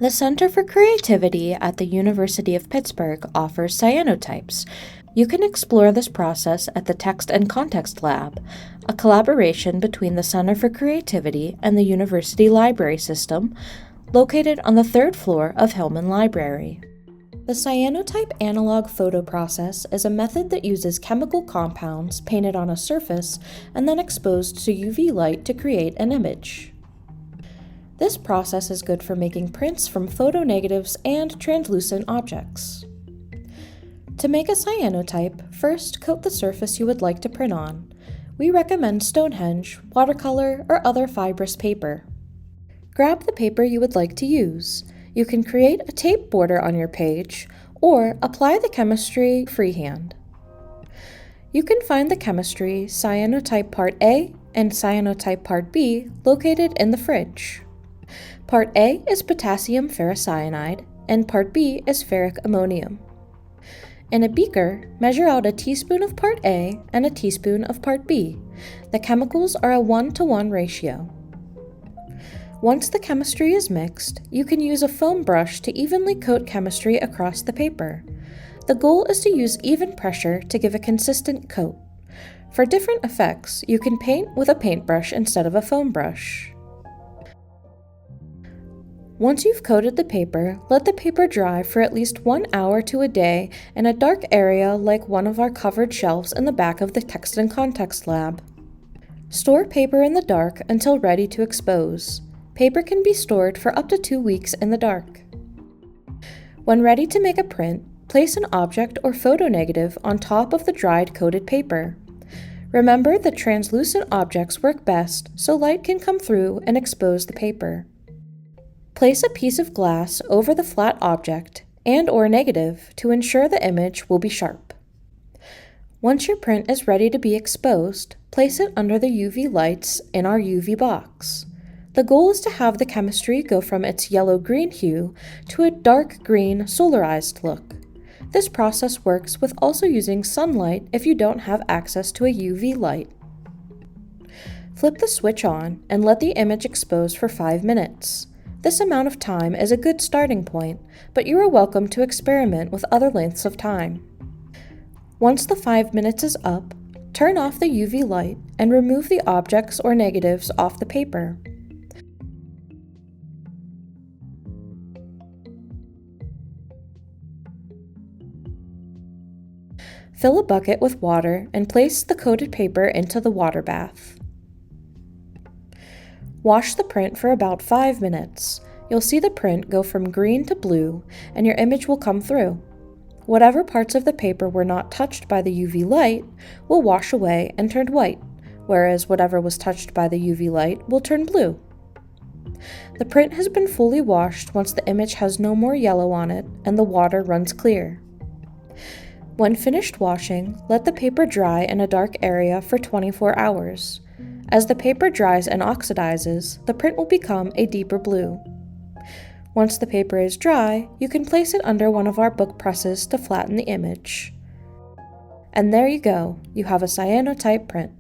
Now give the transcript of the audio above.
The Center for Creativity at the University of Pittsburgh offers cyanotypes. You can explore this process at the Text and Context Lab, a collaboration between the Center for Creativity and the University Library System, located on the third floor of Hillman Library. The cyanotype analog photo process is a method that uses chemical compounds painted on a surface and then exposed to UV light to create an image. This process is good for making prints from photonegatives and translucent objects. To make a cyanotype, first coat the surface you would like to print on. We recommend Stonehenge, watercolor, or other fibrous paper. Grab the paper you would like to use. You can create a tape border on your page, or apply the chemistry freehand. You can find the chemistry Cyanotype Part A and Cyanotype Part B located in the fridge. Part A is potassium ferrocyanide, and Part B is ferric ammonium. In a beaker, measure out a teaspoon of Part A and a teaspoon of Part B. The chemicals are a 1-to-1 ratio. Once the chemistry is mixed, you can use a foam brush to evenly coat chemistry across the paper. The goal is to use even pressure to give a consistent coat. For different effects, you can paint with a paintbrush instead of a foam brush. Once you've coated the paper, let the paper dry for at least 1 hour to a day in a dark area like one of our covered shelves in the back of the Text and Context Lab. Store paper in the dark until ready to expose. Paper can be stored for up to 2 weeks in the dark. When ready to make a print, place an object or photo negative on top of the dried coated paper. Remember that translucent objects work best so light can come through and expose the paper. Place a piece of glass over the flat object and/or negative to ensure the image will be sharp. Once your print is ready to be exposed, place it under the UV lights in our UV box. The goal is to have the chemistry go from its yellow-green hue to a dark green solarized look. This process works with also using sunlight if you don't have access to a UV light. Flip the switch on and let the image expose for 5 minutes. This amount of time is a good starting point, but you are welcome to experiment with other lengths of time. Once the 5 minutes is up, turn off the UV light and remove the objects or negatives off the paper. Fill a bucket with water and place the coated paper into the water bath. Wash the print for about 5 minutes. You'll see the print go from green to blue, and your image will come through. Whatever parts of the paper were not touched by the UV light will wash away and turn white, whereas whatever was touched by the UV light will turn blue. The print has been fully washed once the image has no more yellow on it and the water runs clear. When finished washing, let the paper dry in a dark area for 24 hours. As the paper dries and oxidizes, the print will become a deeper blue. Once the paper is dry, you can place it under one of our book presses to flatten the image. And there you go, you have a cyanotype print.